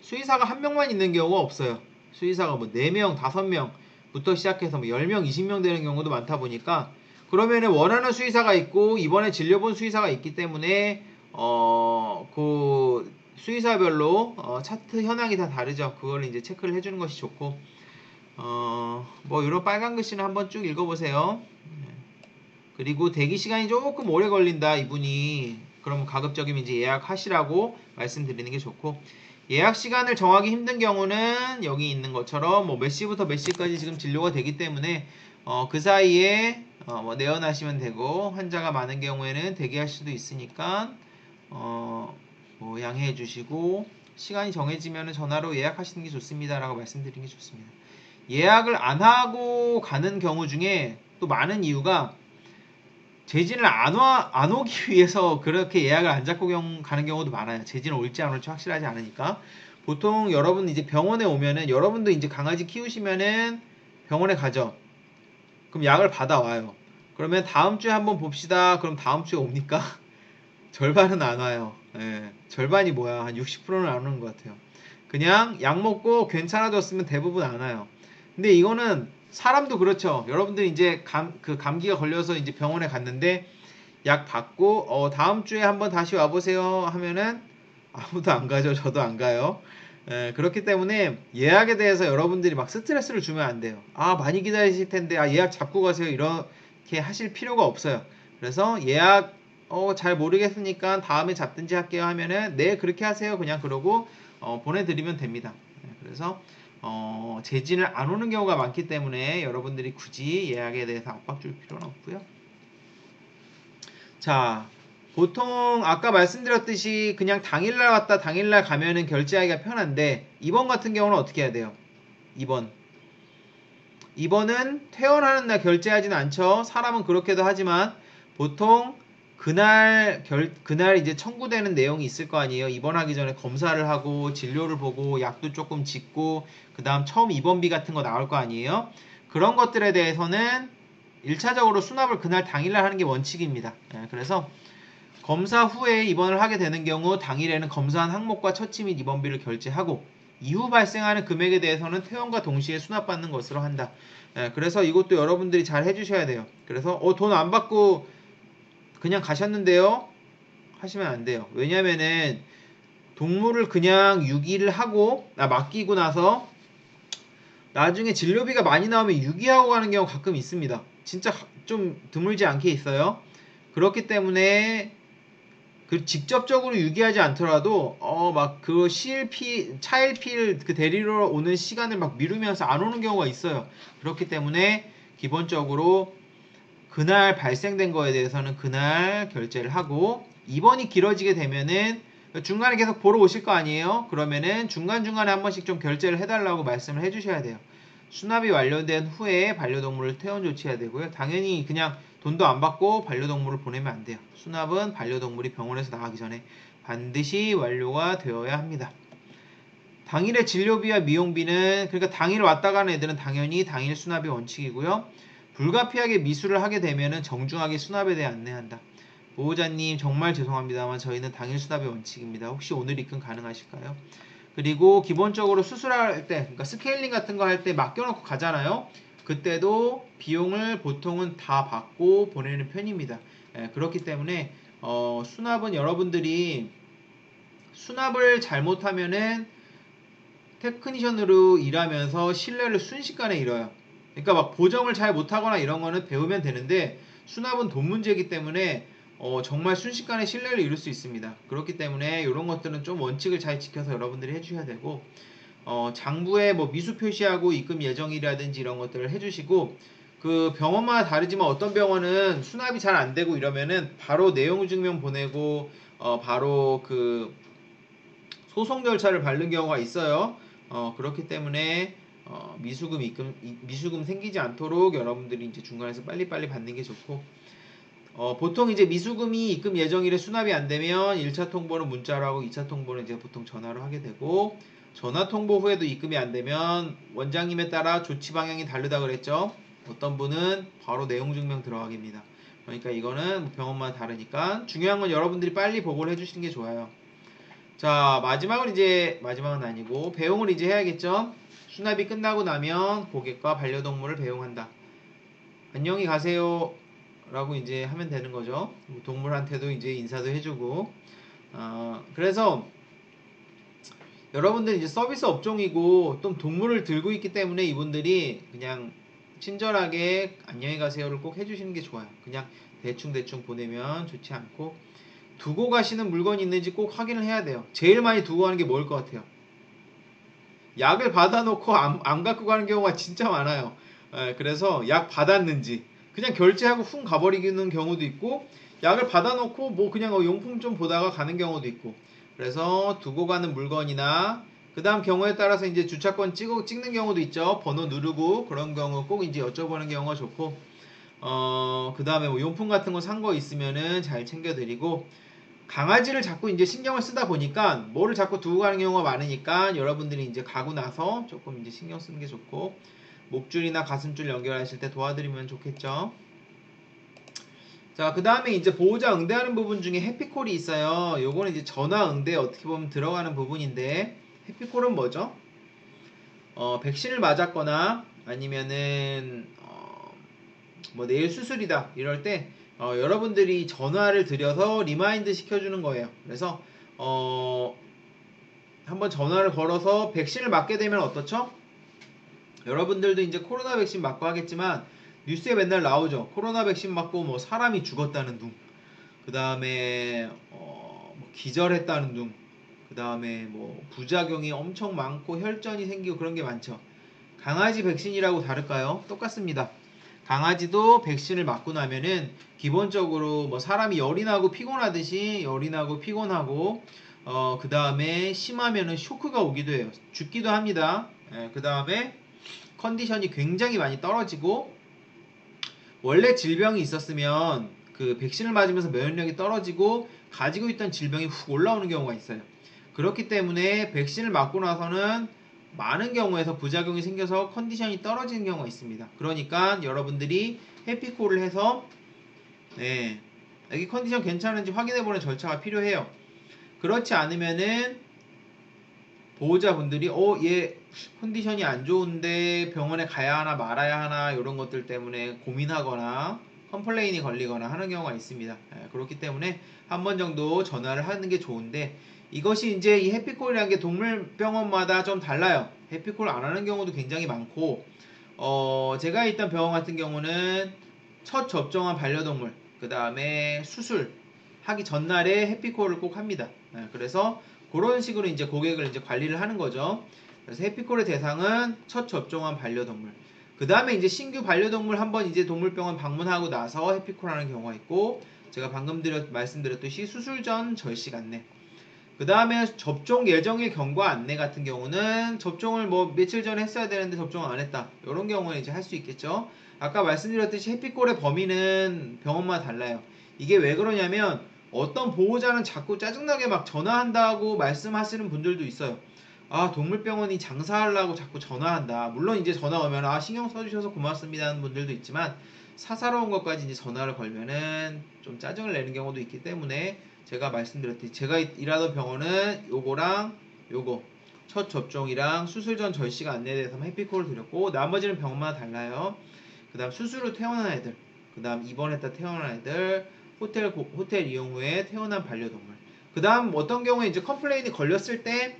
수의사가 한 명만 있는 경우가 없어요. 수의사가 뭐 4명, 5명부터 시작해서 뭐 10명, 20명 되는 경우도 많다 보니까, 그러면은 원하는 수의사가 있고 이번에 진료본 수의사가 있기 때문에 그 수의사별로 차트 현황이 다 다르죠. 그걸 이제 체크를 해주는 것이 좋고, 뭐 이런 빨간 글씨는 한번 쭉 읽어보세요. 그리고 대기 시간이 조금 오래 걸린다 이분이, 그러면 가급적이면 이제 예약하시라고 말씀드리는 게 좋고, 예약 시간을 정하기 힘든 경우는 여기 있는 것처럼 뭐 몇 시부터 몇 시까지 지금 진료가 되기 때문에 그 사이에 뭐 내원하시면 되고, 환자가 많은 경우에는 대기할 수도 있으니까 뭐 양해해 주시고, 시간이 정해지면 전화로 예약하시는 게 좋습니다 라고 말씀드리는 게 좋습니다. 예약을 안 하고 가는 경우 중에 또 많은 이유가 재진을 안 오기 위해서 그렇게 예약을 안 잡고 가는 경우도 많아요. 재진을 올지 안 올지 확실하지 않으니까. 보통 여러분 이제 병원에 오면은, 여러분도 이제 강아지 키우시면은 병원에 가죠. 그럼 약을 받아와요. 그러면 다음 주에 한번 봅시다. 그럼 다음 주에 옵니까? 절반은 안 와요. 절반이 뭐야? 한 60%는 안 오는 것 같아요. 그냥 약 먹고 괜찮아졌으면 대부분 안 와요. 근데 이거는 사람도 그렇죠. 여러분들 이제 감기가 걸려서 이제 병원에 갔는데 약 받고 다음 주에 한번 다시 와보세요 하면은 아무도 안 가죠. 저도 안 가요. 그렇기 때문에 예약에 대해서 여러분들이 막 스트레스를 주면 안 돼요. 많이 기다리실 텐데 예약 잡고 가세요 이렇게 하실 필요가 없어요. 그래서 예약 잘 모르겠으니까 다음에 잡든지 할게요 하면은 네 그렇게 하세요 그냥, 그러고 보내드리면 됩니다. 그래서 재진을 안 오는 경우가 많기 때문에 여러분들이 굳이 예약에 대해서 압박 줄 필요는 없고요. 자, 보통 아까 말씀드렸듯이 그냥 당일날 왔다 당일날 가면은 결제하기가 편한데, 이번 같은 경우는 어떻게 해야 돼요? 2번은 퇴원하는 날 결제하진 않죠. 사람은 그렇게도 하지만 보통 그날 이제 청구되는 내용이 있을 거 아니에요. 입원하기 전에 검사를 하고 진료를 보고 약도 조금 짓고 그 다음 처음 입원비 같은 거 나올 거 아니에요. 그런 것들에 대해서는 1차적으로 수납을 그날 당일날 하는 게 원칙입니다. 그래서 검사 후에 입원을 하게 되는 경우 당일에는 검사한 항목과 처치 및 입원비를 결제하고, 이후 발생하는 금액에 대해서는 퇴원과 동시에 수납받는 것으로 한다. 그래서 이것도 여러분들이 잘 해주셔야 돼요. 그래서 돈 안 받고 그냥 가셨는데요 하시면 안 돼요. 왜냐면은 동물을 그냥 유기를 하고 맡기고 나서 나중에 진료비가 많이 나오면 유기하고 가는 경우 가끔 있습니다. 진짜 좀 드물지 않게 있어요. 그렇기 때문에 그 직접적으로 유기하지 않더라도 막 그 차일피일 그 데리러 오는 시간을 막 미루면서 안 오는 경우가 있어요. 그렇기 때문에 기본적으로 그날 발생된 거에 대해서는 그날 결제를 하고, 입원이 길어지게 되면은 중간에 계속 보러 오실 거 아니에요? 그러면은 중간중간에 한 번씩 좀 결제를 해달라고 말씀을 해주셔야 돼요. 수납이 완료된 후에 반려동물을 퇴원 조치해야 되고요. 당연히 그냥 돈도 안 받고 반려동물을 보내면 안 돼요. 수납은 반려동물이 병원에서 나가기 전에 반드시 완료가 되어야 합니다. 당일의 진료비와 미용비는, 그러니까 당일 왔다 가는 애들은 당연히 당일 수납이 원칙이고요. 불가피하게 미수를 하게 되면은 정중하게 수납에 대해 안내한다. 보호자님 정말 죄송합니다만 저희는 당일 수납이 원칙입니다. 혹시 오늘 입금 가능하실까요? 그리고 기본적으로 수술할 때, 그러니까 스케일링 같은 거 할 때 맡겨놓고 가잖아요. 그때도 비용을 보통은 다 받고 보내는 편입니다. 그렇기 때문에 수납은 여러분들이 수납을 잘못하면은 테크니션으로 일하면서 신뢰를 순식간에 잃어요. 그러니까 막 보정을 잘 못하거나 이런 거는 배우면 되는데, 수납은 돈 문제이기 때문에 정말 순식간에 신뢰를 잃을 수 있습니다. 그렇기 때문에 이런 것들은 좀 원칙을 잘 지켜서 여러분들이 해주셔야 되고, 장부에 뭐 미수 표시하고 입금 예정이라든지 이런 것들을 해주시고, 그 병원마다 다르지만 어떤 병원은 수납이 잘 안 되고 이러면은 바로 내용 증명 보내고 바로 그 소송 절차를 밟는 경우가 있어요. 그렇기 때문에 미수금 생기지 않도록 여러분들이 이제 중간에서 빨리빨리 받는 게 좋고, 보통 이제 미수금이 입금 예정일에 수납이 안 되면 1차 통보는 문자로 하고 2차 통보는 이제 보통 전화로 하게 되고, 전화 통보 후에도 입금이 안 되면 원장님에 따라 조치 방향이 다르다 그랬죠. 어떤 분은 바로 내용 증명 들어가기입니다. 그러니까 이거는 병원마다 다르니까 중요한 건 여러분들이 빨리 보고를 해주시는 게 좋아요. 자, 마지막은 아니고 배웅을 이제 해야겠죠. 수납이 끝나고 나면 고객과 반려동물을 배웅한다. 안녕히 가세요 라고 이제 하면 되는 거죠. 동물한테도 이제 인사도 해주고. 그래서 여러분들 이제 서비스 업종이고 또 동물을 들고 있기 때문에 이분들이 그냥 친절하게 안녕히 가세요를 꼭 해주시는 게 좋아요. 그냥 대충 보내면 좋지 않고, 두고 가시는 물건이 있는지 꼭 확인을 해야 돼요. 제일 많이 두고 가는 게 뭐일 것 같아요? 약을 받아놓고 안 갖고 가는 경우가 진짜 많아요. 그래서 약 받았는지 그냥 결제하고 훅 가버리는 경우도 있고, 약을 받아놓고 뭐 그냥 용품 좀 보다가 가는 경우도 있고. 그래서 두고 가는 물건이나 그 다음 경우에 따라서 이제 주차권 찍는 경우도 있죠. 번호 누르고 그런 경우 꼭 이제 여쭤보는 경우가 좋고, 그 다음에 뭐 용품 같은 거 산 거 있으면은 잘 챙겨드리고, 강아지를 자꾸 이제 신경을 쓰다 보니까 뭐를 자꾸 두고 가는 경우가 많으니까 여러분들이 이제 가고 나서 조금 이제 신경 쓰는 게 좋고, 목줄이나 가슴줄 연결하실 때 도와드리면 좋겠죠. 자, 그 다음에 이제 보호자 응대하는 부분 중에 해피콜이 있어요. 요거는 이제 전화 응대에 어떻게 보면 들어가는 부분인데, 해피콜은 뭐죠? 백신을 맞았거나 아니면은 뭐 내일 수술이다 이럴 때 여러분들이 전화를 드려서 리마인드 시켜주는 거예요. 그래서 한번 전화를 걸어서 백신을 맞게 되면 어떻죠? 여러분들도 이제 코로나 백신 맞고 하겠지만 뉴스에 맨날 나오죠. 코로나 백신 맞고 뭐 사람이 죽었다는 둥, 그 다음에 뭐 기절했다는 둥, 그 다음에 뭐 부작용이 엄청 많고 혈전이 생기고 그런 게 많죠. 강아지 백신이라고 다를까요? 똑같습니다. 강아지도 백신을 맞고 나면은 기본적으로 뭐 사람이 열이 나고 피곤하듯이 열이 나고 피곤하고, 그 다음에 심하면은 쇼크가 오기도 해요. 죽기도 합니다. 그 다음에 컨디션이 굉장히 많이 떨어지고, 원래 질병이 있었으면 그 백신을 맞으면서 면역력이 떨어지고 가지고 있던 질병이 훅 올라오는 경우가 있어요. 그렇기 때문에 백신을 맞고 나서는 많은 경우에서 부작용이 생겨서 컨디션이 떨어지는 경우가 있습니다. 그러니까 여러분들이 해피콜을 해서 애기 컨디션 괜찮은지 확인해보는 절차가 필요해요. 그렇지 않으면은 보호자분들이 얘 컨디션이 안 좋은데 병원에 가야 하나 말아야 하나 이런 것들 때문에 고민하거나 컴플레인이 걸리거나 하는 경우가 있습니다. 그렇기 때문에 한 번 정도 전화를 하는 게 좋은데, 이것이 이제 이 해피콜이라는 게 동물병원마다 좀 달라요. 해피콜 안 하는 경우도 굉장히 많고, 제가 있던 병원 같은 경우는 첫 접종한 반려동물, 그 다음에 수술 하기 전날에 해피콜을 꼭 합니다. 그래서 그런 식으로 이제 고객을 이제 관리를 하는 거죠. 그래서 해피콜의 대상은 첫 접종한 반려동물. 그 다음에 이제 신규 반려동물 한번 이제 동물병원 방문하고 나서 해피콜하는 경우가 있고, 제가 방금 말씀드렸듯이 수술 전 절식 안내. 그 다음에 접종 예정일 경과 안내 같은 경우는 접종을 뭐 며칠 전에 했어야 되는데 접종을 안 했다. 이런 경우는 이제 할 수 있겠죠. 아까 말씀드렸듯이 해피콜의 범위는 병원마다 달라요. 이게 왜 그러냐면 어떤 보호자는 자꾸 짜증나게 막 전화한다고 말씀하시는 분들도 있어요. 아, 동물병원이 장사하려고 자꾸 전화한다. 물론 이제 전화 오면 아, 신경 써주셔서 고맙습니다 하는 분들도 있지만, 사사로운 것까지 이제 전화를 걸면은 좀 짜증을 내는 경우도 있기 때문에, 제가 말씀드렸듯이 제가 일하던 병원은 요거랑 요거 첫 접종이랑 수술 전 절식 안내에 대해서 해피콜을 드렸고, 나머지는 병원마다 달라요. 그 다음 수술 후 퇴원한 애들, 그 다음 입원했다 퇴원한 애들, 호텔 이용 후에 퇴원한 반려동물, 그 다음 어떤 경우에 이제 컴플레인이 걸렸을 때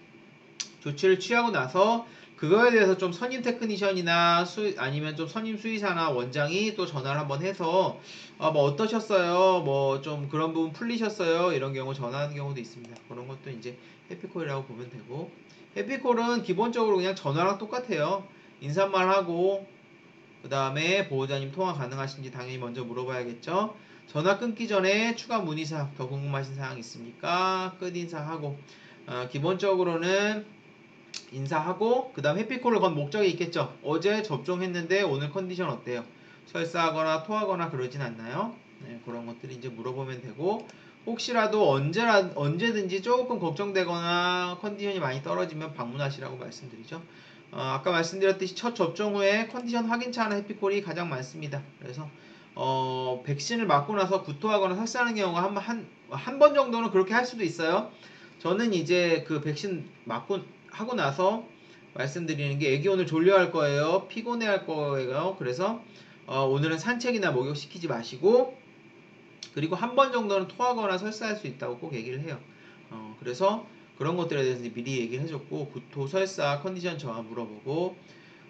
조치를 취하고 나서 그거에 대해서 좀 선임 테크니션이나 아니면 좀 선임 수의사나 원장이 또 전화를 한번 해서 뭐 어떠셨어요? 뭐 좀 그런 부분 풀리셨어요? 이런 경우 전화하는 경우도 있습니다. 그런 것도 이제 해피콜이라고 보면 되고, 해피콜은 기본적으로 그냥 전화랑 똑같아요. 인사말 하고 그 다음에 보호자님 통화 가능하신지 당연히 먼저 물어봐야겠죠. 전화 끊기 전에 추가 문의사항, 더 궁금하신 사항 있습니까? 끝 인사하고, 기본적으로는 인사하고 그 다음 해피콜을 건 목적이 있겠죠. 어제 접종했는데 오늘 컨디션 어때요? 설사하거나 토하거나 그러진 않나요? 네, 그런 것들이 이제 물어보면 되고, 혹시라도 언제든지 조금 걱정되거나 컨디션이 많이 떨어지면 방문하시라고 말씀드리죠. 아까 말씀드렸듯이 첫 접종 후에 컨디션 확인차 하는 해피콜이 가장 많습니다. 그래서 백신을 맞고 나서 구토하거나 설사하는 경우가 한 번 정도는 그렇게 할 수도 있어요. 저는 이제 그 백신 맞고 하고 나서 말씀드리는 게, 애기 오늘 졸려할 거예요, 피곤해 할 거예요. 그래서 오늘은 산책이나 목욕시키지 마시고, 그리고 한 번 정도는 토하거나 설사할 수 있다고 꼭 얘기를 해요. 그래서 그런 것들에 대해서 미리 얘기를 해줬고, 구토, 설사, 컨디션 저하 물어보고,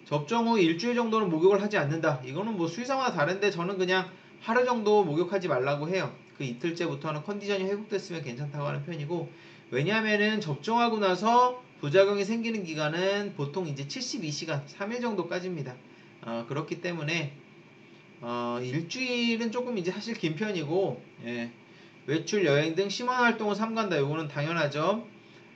접종 후 일주일 정도는 목욕을 하지 않는다. 이거는 뭐 수의사마다 다른데 저는 그냥 하루 정도 목욕하지 말라고 해요. 그 이틀째부터는 컨디션이 회복됐으면 괜찮다고 하는 편이고, 왜냐하면은 접종하고 나서 부작용이 생기는 기간은 보통 이제 72시간, 3일 정도까지입니다. 그렇기 때문에 일주일은 조금 이제 사실 긴 편이고, 예. 외출, 여행 등 심한 활동을 삼간다. 요거는 당연하죠.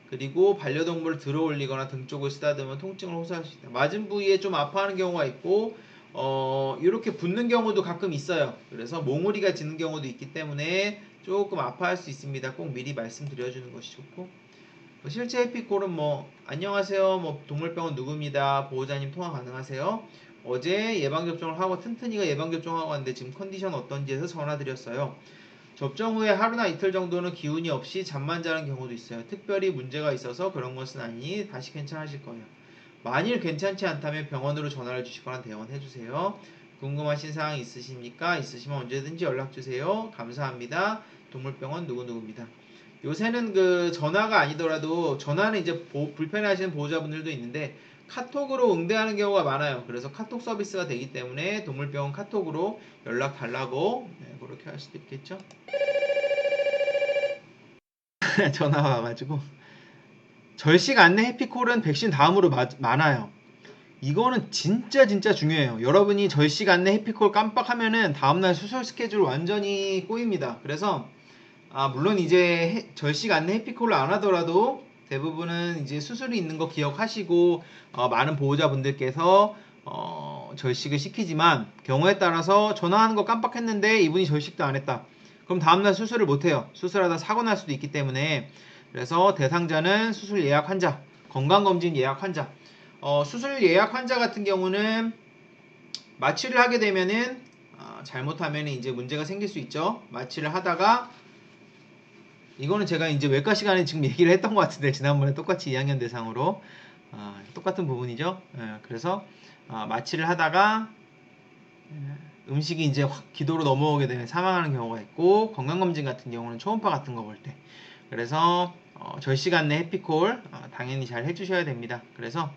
그리고 반려동물을 들어올리거나 등 쪽을 쓰다듬으면 통증을 호소할 수 있다. 맞은 부위에 좀 아파하는 경우가 있고, 이렇게 붓는 경우도 가끔 있어요. 그래서 몽우리가 지는 경우도 있기 때문에 조금 아파할 수 있습니다. 꼭 미리 말씀드려주는 것이 좋고, 실제 해피콜은 뭐 안녕하세요, 뭐 동물병원 누구입니다, 보호자님 통화 가능하세요, 어제 예방접종을 하고 튼튼이가 예방접종하고 왔는데 지금 컨디션 어떤지 해서 전화드렸어요. 접종 후에 하루나 이틀 정도는 기운이 없이 잠만 자는 경우도 있어요. 특별히 문제가 있어서 그런 것은 아니니 다시 괜찮으실 거예요. 만일 괜찮지 않다면 병원으로 전화를 주시거나 대원해주세요. 궁금하신 사항 있으십니까? 있으시면 언제든지 연락주세요. 감사합니다. 동물병원 누구누구입니다. 요새는 그 전화가 아니더라도, 전화는 이제 불편해하시는 보호자분들도 있는데 카톡으로 응대하는 경우가 많아요. 그래서 카톡 서비스가 되기 때문에 동물병원 카톡으로 연락 달라고, 그렇게 할 수도 있겠죠. 전화가 와가지고. 절식 안내 해피콜은 백신 다음으로 많아요. 이거는 진짜 중요해요. 여러분이 절식 안내 해피콜 깜빡하면은 다음날 수술 스케줄 완전히 꼬입니다. 그래서 물론 이제 절식 안내 해피콜을 안 하더라도 대부분은 이제 수술이 있는 거 기억하시고, 많은 보호자분들께서 절식을 시키지만, 경우에 따라서 전화하는 거 깜빡했는데 이분이 절식도 안 했다. 그럼 다음날 수술을 못 해요. 수술하다 사고 날 수도 있기 때문에. 그래서 대상자는 수술 예약 환자, 건강검진 예약 환자. 수술 예약 환자 같은 경우는 마취를 하게 되면은 잘못하면 이제 문제가 생길 수 있죠. 마취를 하다가, 이거는 제가 이제 외과 시간에 지금 얘기를 했던 것 같은데, 지난번에 똑같이 2학년 대상으로 똑같은 부분이죠. 그래서 마취를 하다가 음식이 이제 확 기도로 넘어오게 되면 사망하는 경우가 있고, 건강검진 같은 경우는 초음파 같은 거 볼 때. 그래서 절식 안내 해피콜 당연히 잘 해주셔야 됩니다. 그래서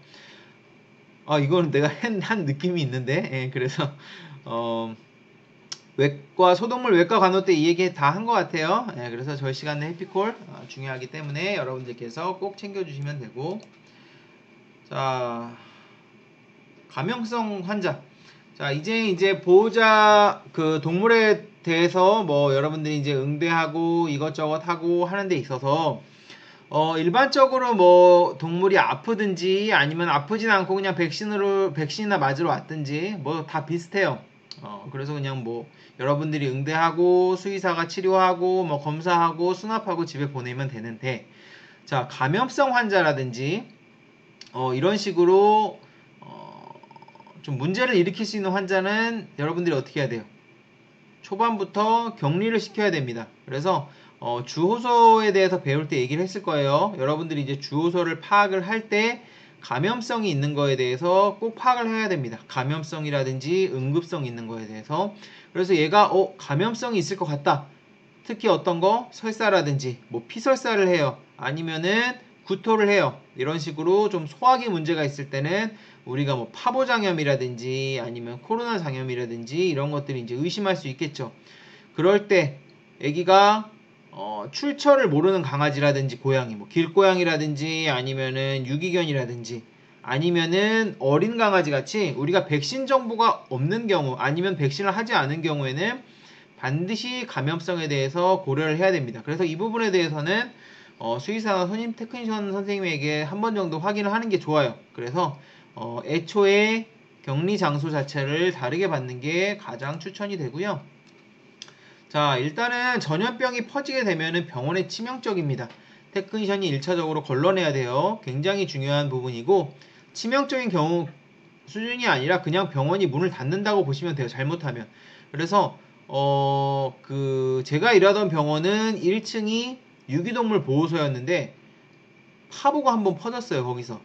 이거는 내가 한 느낌이 있는데, 그래서 외과 소동물 외과 간호 때 이 얘기 다 한 것 같아요. 예, 그래서 저희 시간에 해피콜 중요하기 때문에 여러분들께서 꼭 챙겨주시면 되고, 자, 감염성 환자. 자, 이제 보호자 그 동물에 대해서 뭐 여러분들이 이제 응대하고 이것저것 하고 하는 데 있어서 일반적으로 뭐 동물이 아프든지 아니면 아프진 않고 그냥 백신이나 맞으러 왔든지 뭐 다 비슷해요. 그래서 그냥 뭐 여러분들이 응대하고 수의사가 치료하고 뭐 검사하고 수납하고 집에 보내면 되는데, 자, 감염성 환자라든지 이런 식으로 좀 문제를 일으킬 수 있는 환자는 여러분들이 어떻게 해야 돼요? 초반부터 격리를 시켜야 됩니다. 그래서 주호소에 대해서 배울 때 얘기를 했을 거예요. 여러분들이 이제 주호소를 파악을 할 때 감염성이 있는 거에 대해서 꼭 파악을 해야 됩니다. 감염성이라든지 응급성 있는 거에 대해서. 그래서 얘가 감염성이 있을 것 같다. 특히 어떤 거 설사라든지 뭐 피설사를 해요. 아니면은 구토를 해요. 이런 식으로 좀 소화기 문제가 있을 때는 우리가 뭐 파보장염이라든지 아니면 코로나 장염이라든지 이런 것들이 이제 의심할 수 있겠죠. 그럴 때 아기가 출처를 모르는 강아지라든지 고양이, 뭐 길고양이라든지 아니면은 유기견이라든지 아니면은 어린 강아지 같이 우리가 백신 정보가 없는 경우 아니면 백신을 하지 않은 경우에는 반드시 감염성에 대해서 고려를 해야 됩니다. 그래서 이 부분에 대해서는 수의사나 선임 테크니션 선생님에게 한 번 정도 확인을 하는 게 좋아요. 그래서 애초에 격리 장소 자체를 다르게 받는 게 가장 추천이 되고요. 자, 일단은 전염병이 퍼지게 되면은 병원에 치명적입니다. 테크니션이 1차적으로 걸러내야 돼요. 굉장히 중요한 부분이고, 치명적인 경우 수준이 아니라 그냥 병원이 문을 닫는다고 보시면 돼요. 잘못하면. 그래서 제가 일하던 병원은 1층이 유기동물 보호소였는데 파보가 한번 퍼졌어요. 거기서.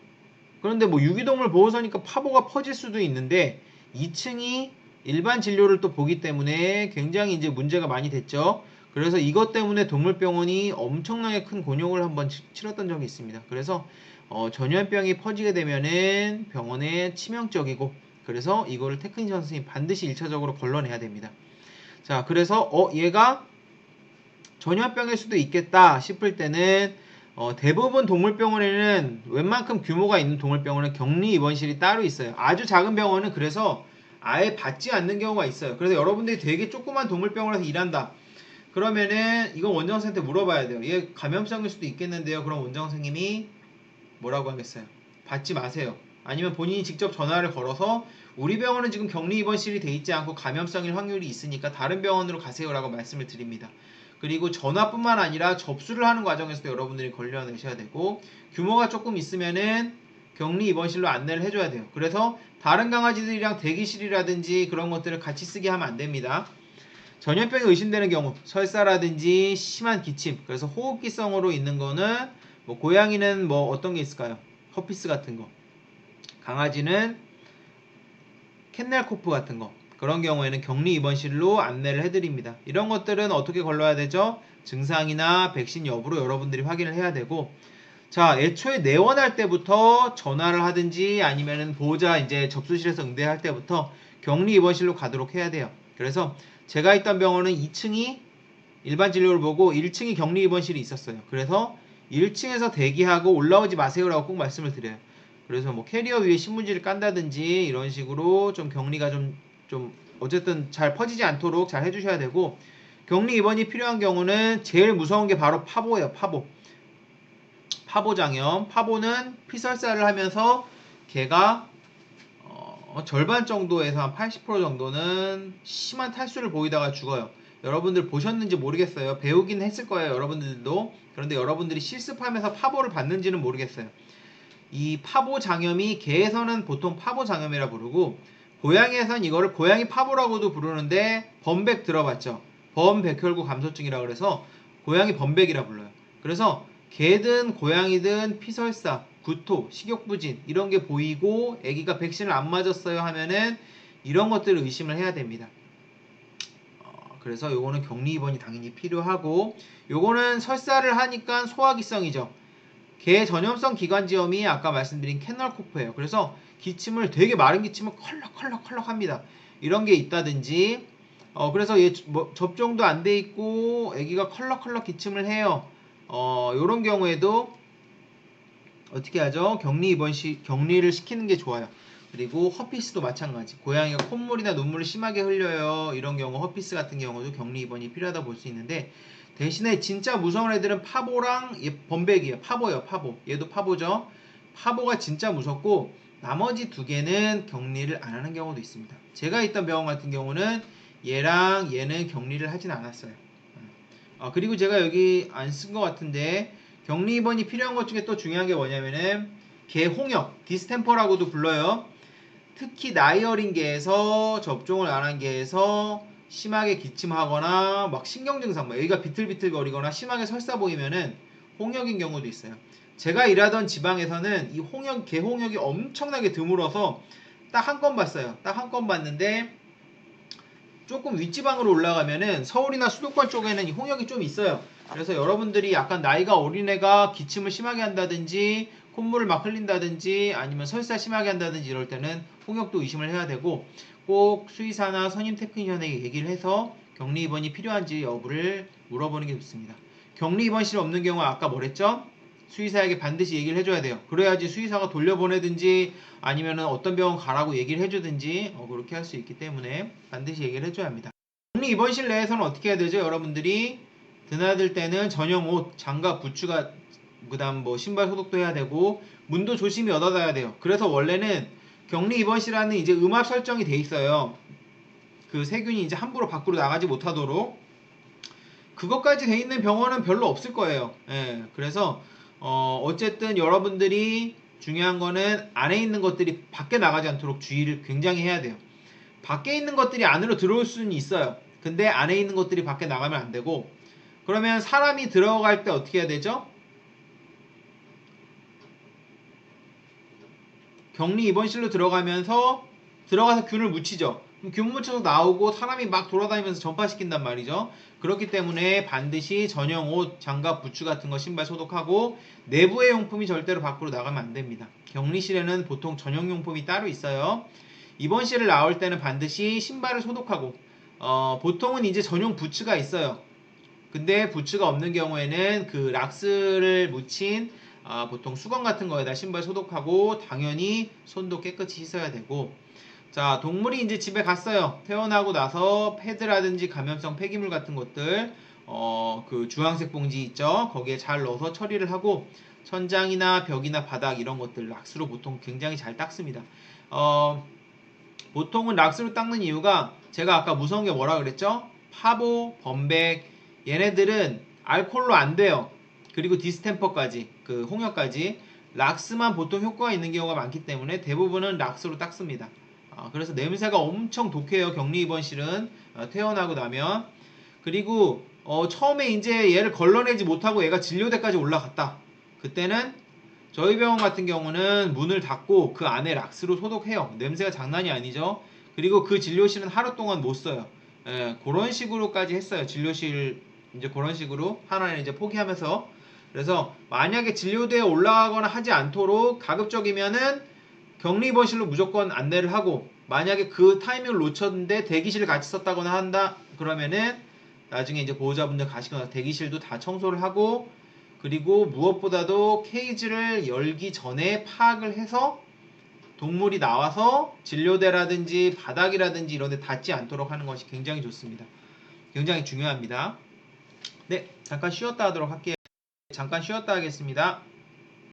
그런데 뭐 유기동물 보호소니까 파보가 퍼질 수도 있는데 2층이 일반 진료를 또 보기 때문에 굉장히 이제 문제가 많이 됐죠. 그래서 이것 때문에 동물병원이 엄청나게 큰 곤욕을 한번 치렀던 적이 있습니다. 그래서 전염병이 퍼지게 되면은 병원에 치명적이고, 그래서 이거를 테크니션 선생님 반드시 1차적으로 걸러내야 됩니다. 자, 그래서 얘가 전염병일 수도 있겠다 싶을 때는 대부분 동물병원에는 웬만큼 규모가 있는 동물병원은 격리 입원실이 따로 있어요. 아주 작은 병원은 그래서 아예 받지 않는 경우가 있어요. 그래서 여러분들이 되게 조그만 동물병원에서 일한다. 그러면은 이건 원장 선생님한테 물어봐야 돼요. 얘 감염성일 수도 있겠는데요. 그럼 원장 선생님이 뭐라고 하겠어요? 받지 마세요. 아니면 본인이 직접 전화를 걸어서 우리 병원은 지금 격리 입원실이 돼 있지 않고 감염성일 확률이 있으니까 다른 병원으로 가세요라고 말씀을 드립니다. 그리고 전화뿐만 아니라 접수를 하는 과정에서도 여러분들이 걸려내셔야 되고, 규모가 조금 있으면은 격리 입원실로 안내를 해줘야 돼요. 그래서 다른 강아지들이랑 대기실이라든지 그런 것들을 같이 쓰게 하면 안 됩니다. 전염병이 의심되는 경우, 설사라든지 심한 기침, 그래서 호흡기성으로 있는 거는 뭐 고양이는 뭐 어떤 게 있을까요? 허피스 같은 거, 강아지는 캔넬코프 같은 거, 그런 경우에는 격리 입원실로 안내를 해드립니다. 이런 것들은 어떻게 걸러야 되죠? 증상이나 백신 여부로 여러분들이 확인을 해야 되고, 자, 애초에 내원할 때부터 전화를 하든지 아니면은 보호자 이제 접수실에서 응대할 때부터 격리 입원실로 가도록 해야 돼요. 그래서 제가 있던 병원은 2층이 일반 진료를 보고 1층이 격리 입원실이 있었어요. 그래서 1층에서 대기하고 올라오지 마세요라고 꼭 말씀을 드려요. 그래서 뭐 캐리어 위에 신문지를 깐다든지 이런 식으로 좀 격리가 좀 어쨌든 잘 퍼지지 않도록 잘 해주셔야 되고, 격리 입원이 필요한 경우는 제일 무서운 게 바로 파보예요. 파보장염. 파보는 피설사를 하면서 걔가 절반 정도에서 한 80% 정도는 심한 탈수를 보이다가 죽어요. 여러분들 보셨는지 모르겠어요. 배우긴 했을 거예요. 여러분들도. 그런데 여러분들이 실습하면서 파보를 봤는지는 모르겠어요. 이 파보장염이 개에서는 보통 파보장염이라 부르고 고양이에서는 이거를 고양이 파보라고도 부르는데, 범백 들어봤죠? 범백혈구 감소증이라 그래서 고양이 범백이라 불러요. 그래서 개든 고양이든 피설사, 구토, 식욕부진 이런 게 보이고 아기가 백신을 안 맞았어요 하면은 이런 것들을 의심을 해야 됩니다. 그래서 요거는 격리 입원이 당연히 필요하고, 요거는 설사를 하니까 소화기성이죠. 개 전염성 기관지염이 아까 말씀드린 캐널코프예요. 그래서 기침을 되게 마른 기침을 컬럭컬럭 합니다. 이런 게 있다든지 그래서 얘 접종도 안 돼 있고 애기가 컬럭컬럭 기침을 해요. 요런 경우에도 어떻게 하죠? 격리를 시키는 게 좋아요. 그리고 허피스도 마찬가지. 고양이가 콧물이나 눈물을 심하게 흘려요. 이런 경우 허피스 같은 경우도 격리 입원이 필요하다 볼 수 있는데, 대신에 진짜 무서운 애들은 파보랑 범백이에요. 파보예요, 파보. 얘도 파보죠. 파보가 진짜 무섭고 나머지 두 개는 격리를 안 하는 경우도 있습니다. 제가 있던 병원 같은 경우는 얘랑 얘는 격리를 하진 않았어요. 그리고 제가 여기 안 쓴 것 같은데, 격리 입원이 필요한 것 중에 또 중요한 게 뭐냐면은 개홍역, 디스템퍼라고도 불러요. 특히 나이 어린 개에서 접종을 안 한 개에서 심하게 기침하거나 막 신경 증상, 막 여기가 비틀비틀거리거나 심하게 설사 보이면은 홍역인 경우도 있어요. 제가 일하던 지방에서는 이 개홍역이 엄청나게 드물어서 딱 한 건 봤어요. 딱 한 건 봤는데, 조금 윗지방으로 올라가면은 서울이나 수도권 쪽에는 이 홍역이 좀 있어요. 그래서 여러분들이 약간 나이가 어린 애가 기침을 심하게 한다든지 콧물을 막 흘린다든지 아니면 설사 심하게 한다든지 이럴 때는 홍역도 의심을 해야 되고, 꼭 수의사나 선임 테크니션에게 얘기를 해서 격리 입원이 필요한지 여부를 물어보는 게 좋습니다. 격리 입원실 없는 경우 아까 뭐랬죠? 수의사에게 반드시 얘기를 해줘야 돼요. 그래야지 수의사가 돌려보내든지 아니면은 어떤 병원 가라고 얘기를 해주든지 그렇게 할 수 있기 때문에 반드시 얘기를 해줘야 합니다. 격리 입원실 내에서는 어떻게 해야 되죠? 여러분들이 드나들 때는 전용 옷, 장갑, 부츠가 그다음 뭐 신발 소독도 해야 되고 문도 조심히 열어 놔야 돼요. 그래서 원래는 격리 입원실 안에 이제 음압 설정이 돼 있어요. 그 세균이 이제 함부로 밖으로 나가지 못하도록. 그것까지 돼 있는 병원은 별로 없을 거예요. 예, 그래서 어쨌든 여러분들이 중요한 거는 안에 있는 것들이 밖에 나가지 않도록 주의를 굉장히 해야 돼요. 밖에 있는 것들이 안으로 들어올 수는 있어요. 근데 안에 있는 것들이 밖에 나가면 안 되고, 그러면 사람이 들어갈 때 어떻게 해야 되죠? 격리 입원실로 들어가서 균을 묻히죠. 균 묻혀서 나오고 사람이 막 돌아다니면서 전파시킨단 말이죠. 그렇기 때문에 반드시 전용 옷, 장갑, 부츠 같은 거 신발 소독하고 내부의 용품이 절대로 밖으로 나가면 안 됩니다. 격리실에는 보통 전용 용품이 따로 있어요. 입원실을 나올 때는 반드시 신발을 소독하고 보통은 이제 전용 부츠가 있어요. 근데 부츠가 없는 경우에는 그 락스를 묻힌 보통 수건 같은 거에다 신발 소독하고 당연히 손도 깨끗이 씻어야 되고, 자, 동물이 이제 집에 갔어요. 태어나고 나서 패드라든지 감염성 폐기물 같은 것들 그 주황색 봉지 있죠? 거기에 잘 넣어서 처리를 하고 천장이나 벽이나 바닥 이런 것들 락스로 보통 굉장히 잘 닦습니다. 보통은 락스로 닦는 이유가 제가 아까 무서운 게 뭐라 그랬죠? 파보, 범백 얘네들은 알코올로 안 돼요. 그리고 디스템퍼까지 그 홍역까지 락스만 보통 효과가 있는 경우가 많기 때문에 대부분은 락스로 닦습니다. 그래서 냄새가 엄청 독해요. 격리 입원실은 퇴원하고 나면. 그리고 처음에 이제 얘를 걸러내지 못하고 얘가 진료대까지 올라갔다. 그때는 저희 병원 같은 경우는 문을 닫고 그 안에 락스로 소독해요. 냄새가 장난이 아니죠. 그리고 그 진료실은 하루 동안 못 써요. 그런 식으로까지 했어요. 진료실 이제 그런 식으로 하나는 이제 포기하면서. 그래서 만약에 진료대에 올라가거나 하지 않도록 가급적이면은 격리입원실로 무조건 안내를 하고, 만약에 그 타이밍을 놓쳤는데 대기실을 같이 썼다거나 한다 그러면은 나중에 이제 보호자분들 가시거나 대기실도 다 청소를 하고, 그리고 무엇보다도 케이지를 열기 전에 파악을 해서 동물이 나와서 진료대라든지 바닥이라든지 이런 데 닿지 않도록 하는 것이 굉장히 좋습니다. 굉장히 중요합니다. 네, 잠깐 쉬었다 하도록 할게요. 잠깐 쉬었다 하겠습니다.